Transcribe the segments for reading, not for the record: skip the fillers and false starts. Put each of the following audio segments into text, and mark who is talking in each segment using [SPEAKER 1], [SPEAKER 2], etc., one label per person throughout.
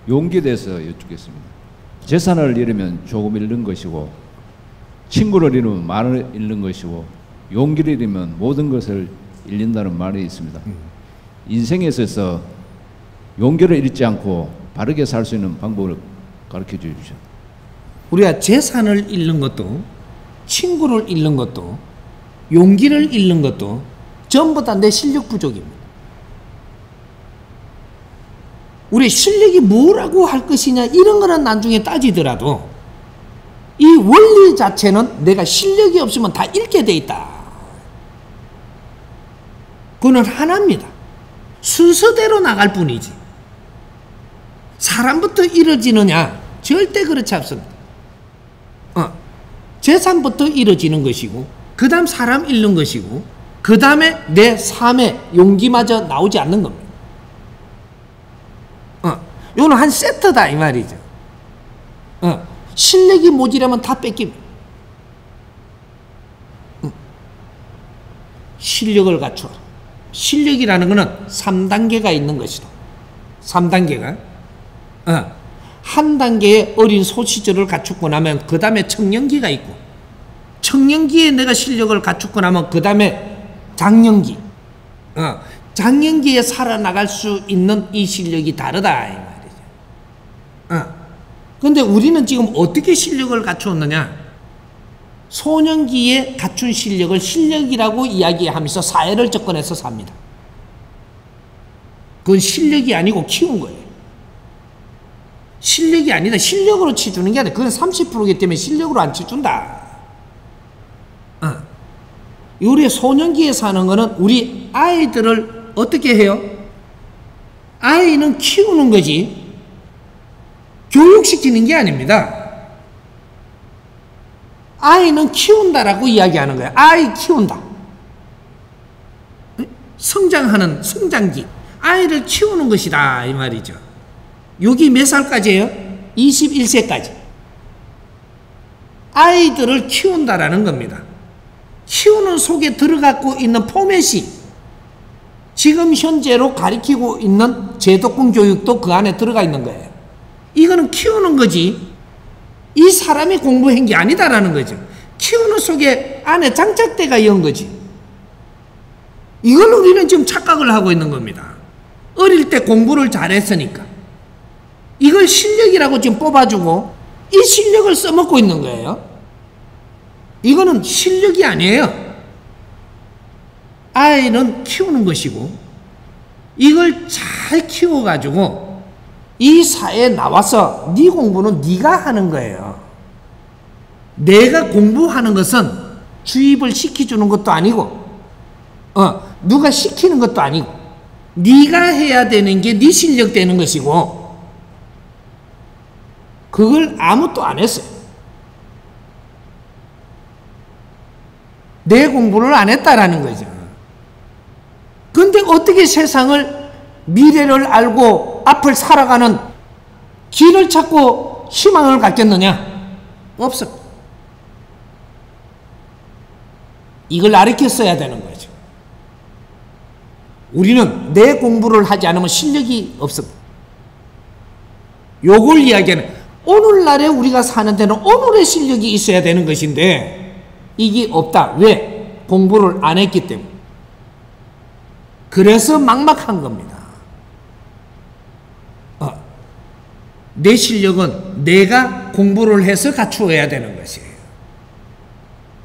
[SPEAKER 1] 용기에 대해서 여쭙겠습니다. 재산을 잃으면 조금 잃는 것이고, 친구를 잃으면 많이 잃는 것이고, 용기를 잃으면 모든 것을 잃는다는 말이 있습니다. 인생에 있어서 용기를 잃지 않고 바르게 살 수 있는 방법을 가르쳐 주십시오.
[SPEAKER 2] 우리가 재산을 잃는 것도, 친구를 잃는 것도, 용기를 잃는 것도 전부 다 내 실력 부족입니다. 우리 실력이 뭐라고 할 것이냐 이런 거는 나중에 따지더라도 이 원리 자체는 내가 실력이 없으면 다 잃게 돼 있다. 그거는 하나입니다. 순서대로 나갈 뿐이지. 사람부터 이루어지느냐? 절대 그렇지 않습니다. 재산부터 이루어지는 것이고, 그 다음 사람 잃는 것이고, 그 다음에 내 삶의 용기마저 나오지 않는 겁니다. 이거는 한 세트다 이 말이죠. 실력이 모자라면 다 뺏깁니다. 실력을 갖추어라. 실력이라는 것은 3단계가 있는 것이다. 3단계가. 한 단계의 어린 소시절을 갖추고 나면 그 다음에 청년기가 있고, 청년기에 내가 실력을 갖추고 나면 그 다음에 장년기. 장년기에 살아나갈 수 있는 이 실력이 다르다 이 말이죠. 그런데 우리는 지금 어떻게 실력을 갖추었느냐? 소년기에 갖춘 실력을 실력이라고 이야기하면서 사회를 접근해서 삽니다. 그건 실력이 아니고 키운 거예요. 실력이 아니다. 실력으로 치주는 게 아니라 그건 30%이기 때문에 실력으로 안 치준다. 우리 소년기에 사는 거는 우리 아이들을 어떻게 해요? 아이는 키우는 거지 교육시키는 게 아닙니다. 아이는 키운다라고 이야기하는 거예요. 아이 키운다. 성장하는 성장기. 아이를 키우는 것이다 이 말이죠. 여기 몇 살까지예요? 21세까지. 아이들을 키운다라는 겁니다. 키우는 속에 들어가고 있는 포맷이 지금 현재로 가리키고 있는 제도권 교육도 그 안에 들어가 있는 거예요. 이거는 키우는 거지 이 사람이 공부한 게 아니다라는 거죠. 키우는 속에 안에 장착대가 연 거지. 이걸 우리는 지금 착각을 하고 있는 겁니다. 어릴 때 공부를 잘했으니까 이걸 실력이라고 지금 뽑아주고 이 실력을 써먹고 있는 거예요. 이거는 실력이 아니에요. 아이는 키우는 것이고 이걸 잘 키워가지고 이 사회에 나와서 네 공부는 네가 하는 거예요. 내가 공부하는 것은 주입을 시켜주는 것도 아니고 누가 시키는 것도 아니고 네가 해야 되는 게 네 실력 되는 것이고 그걸 아무도 안 했어요. 내 공부를 안 했다라는 거죠. 근데 어떻게 세상을 미래를 알고 앞을 살아가는 길을 찾고 희망을 갖겠느냐? 없어. 이걸 가르쳤어야 되는 거죠. 우리는 내 공부를 하지 않으면 실력이 없습니다. 요걸 이야기하는 오늘날에 우리가 사는 데는 오늘의 실력이 있어야 되는 것인데 이게 없다. 왜? 공부를 안 했기 때문에. 그래서 막막한 겁니다. 내 실력은 내가 공부를 해서 갖추어야 되는 것이에요.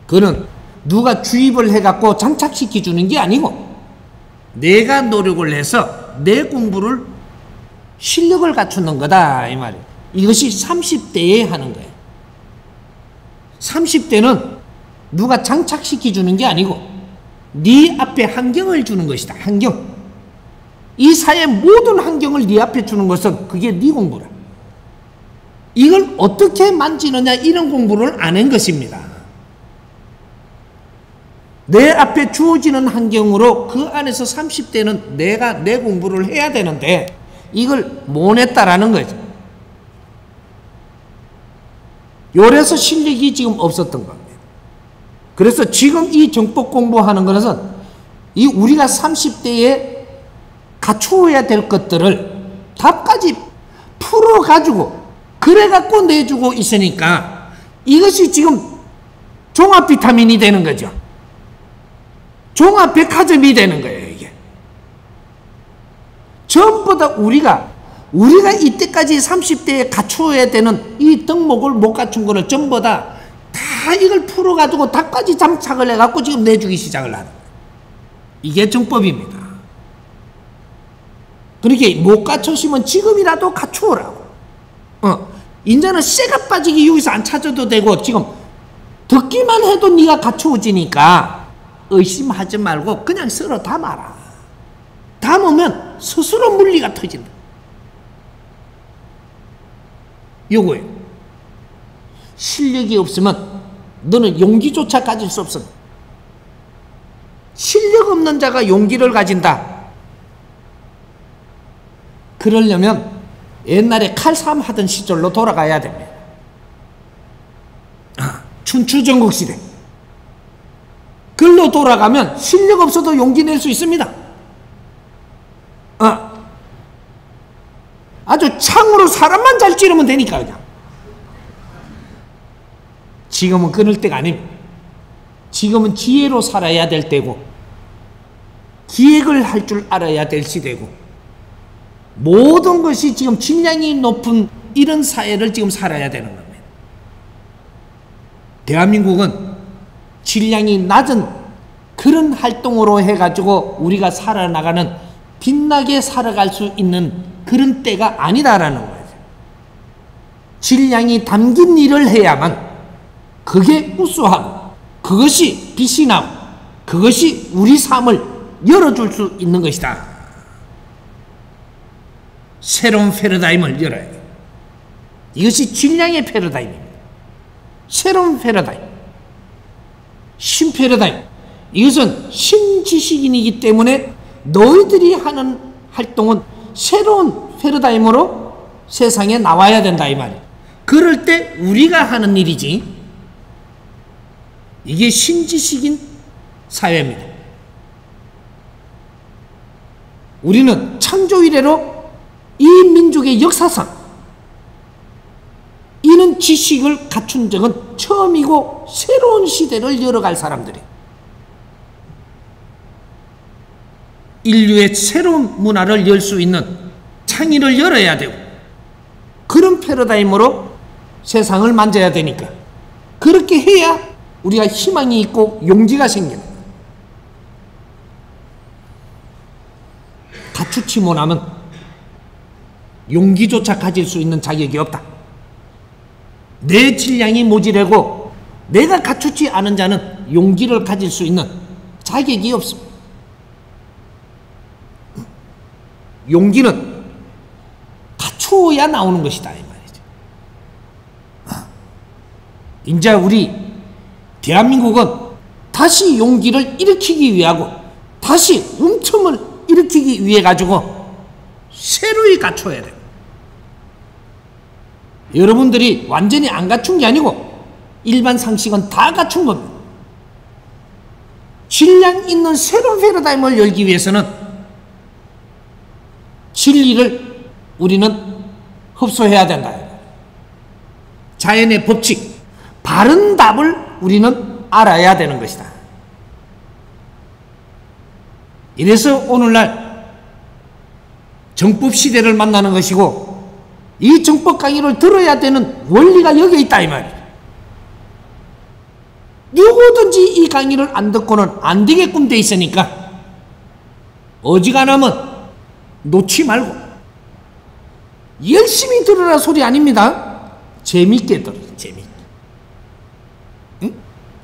[SPEAKER 2] 그는 누가 주입을 해갖고 장착시켜 주는 게 아니고 내가 노력을 해서 내 공부를 실력을 갖추는 거다 이 말이에요. 이것이 30대에 하는 거예요. 30대는 누가 장착시켜 주는 게 아니고 네 앞에 환경을 주는 것이다. 환경. 이 사회의 모든 환경을 네 앞에 주는 것은 그게 네 공부라. 이걸 어떻게 만지느냐 이런 공부를 안 한 것입니다. 내 앞에 주어지는 환경으로 그 안에서 30대는 내가 내 공부를 해야 되는데 이걸 못 했다라는 거죠. 요래서 실력이 지금 없었던 겁니다. 그래서 지금 이 정법 공부하는 것은 이 우리가 30대에 갖추어야 될 것들을 답까지 풀어가지고 그래갖고 내주고 있으니까 이것이 지금 종합 비타민이 되는 거죠. 종합 백화점이 되는 거예요. 이게 전부 다 우리가 이때까지 30대에 갖추어야 되는 이 덕목을 못 갖춘 거를 전부 다 이걸 풀어가지고 다까지 장착을 해갖고 지금 내주기 시작을 하는 거예요. 이게 정법입니다. 그렇게 못 갖췄으면 지금이라도 갖추어라고. 이제는 쇠가 빠지기 여기서 안 찾아도 되고, 지금 듣기만 해도 네가 갖추어지니까 의심하지 말고 그냥 썰어 담아라. 담으면 스스로 물리가 터진다. 요거예요. 실력이 없으면 너는 용기조차 가질 수 없어. 실력 없는 자가 용기를 가진다. 그러려면 옛날에 칼싸움 하던 시절로 돌아가야 됩니다. 춘추전국 시대. 글로 돌아가면 실력 없어도 용기 낼 수 있습니다. 아주 창으로 사람만 잘 찌르면 되니까 그냥. 지금은 끊을 때가 아닙니다. 지금은 지혜로 살아야 될 때고, 기획을 할 줄 알아야 될 시대고, 모든 것이 지금 질량이 높은 이런 사회를 지금 살아야 되는 겁니다. 대한민국은 질량이 낮은 그런 활동으로 해가지고 우리가 살아나가는, 빛나게 살아갈 수 있는 그런 때가 아니다라는 거예요. 질량이 담긴 일을 해야만 그게 우수하고, 그것이 빛이 나고, 그것이 우리 삶을 열어줄 수 있는 것이다. 새로운 패러다임을 열어야 돼. 이것이 질량의 패러다임입니다. 새로운 패러다임, 신패러다임. 이것은 신지식인이기 때문에 너희들이 하는 활동은 새로운 패러다임으로 세상에 나와야 된다 이 말이에요. 그럴 때 우리가 하는 일이지, 이게 신지식인 사회입니다. 우리는 창조 이래로 이 민족의 역사상 이런 지식을 갖춘 적은 처음이고, 새로운 시대를 열어갈 사람들이, 인류의 새로운 문화를 열 수 있는 창의를 열어야 되고, 그런 패러다임으로 세상을 만져야 되니까, 그렇게 해야 우리가 희망이 있고 용기가 생기는 거예요. 갖추지 못하면 용기조차 가질 수 있는 자격이 없다. 내 질량이 모자라고 내가 갖추지 않은 자는 용기를 가질 수 있는 자격이 없습니다. 용기는 갖추어야 나오는 것이다 이 말이죠. 이제 우리 대한민국은 다시 용기를 일으키기 위하고, 다시 움틈을 일으키기 위해 가지고 새로이 갖춰야 돼요. 여러분들이 완전히 안 갖춘 게 아니고 일반 상식은 다 갖춘 겁니다. 질량 있는 새로운 패러다임을 열기 위해서는 진리를 우리는 흡수해야 된다. 자연의 법칙, 바른 답을 우리는 알아야 되는 것이다. 이래서 오늘날 정법 시대를 만나는 것이고, 이 정법 강의를 들어야 되는 원리가 여기 있다 이 말이에요. 누구든지 이 강의를 안 듣고는 안 되게끔 돼 있으니까 어지간하면 놓지 말고 열심히 들으라 소리 아닙니다. 재밌게 들어요. 재밌게. 응?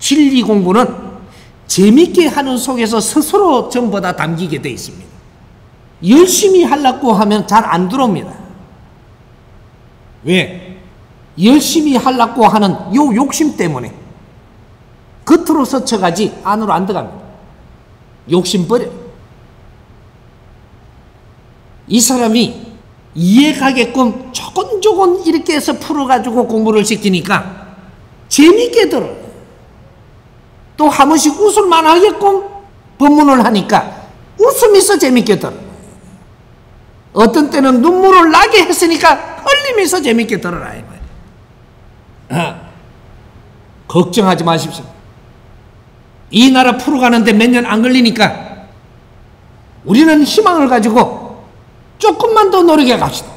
[SPEAKER 2] 진리 공부는 재밌게 하는 속에서 스스로 전부 다 담기게 돼 있습니다. 열심히 하려고 하면 잘 안 들어옵니다. 왜? 열심히 하려고 하는 요 욕심 때문에 겉으로 스쳐가지 안으로 안 들어갑니다. 욕심 버려. 이 사람이 이해가게끔 조곤조곤 이렇게 해서 풀어가지고 공부를 시키니까 재밌게 들어요. 또 한 번씩 웃을만 하게끔 법문을 하니까 웃으면서 재밌게 들어요. 어떤 때는 눈물을 나게 했으니까 떨리면서 재밌게 들어라 이 말이야. 걱정하지 마십시오. 이 나라 풀어가는데 몇 년 안 걸리니까 우리는 희망을 가지고 조금만 더 노력해 갑시다.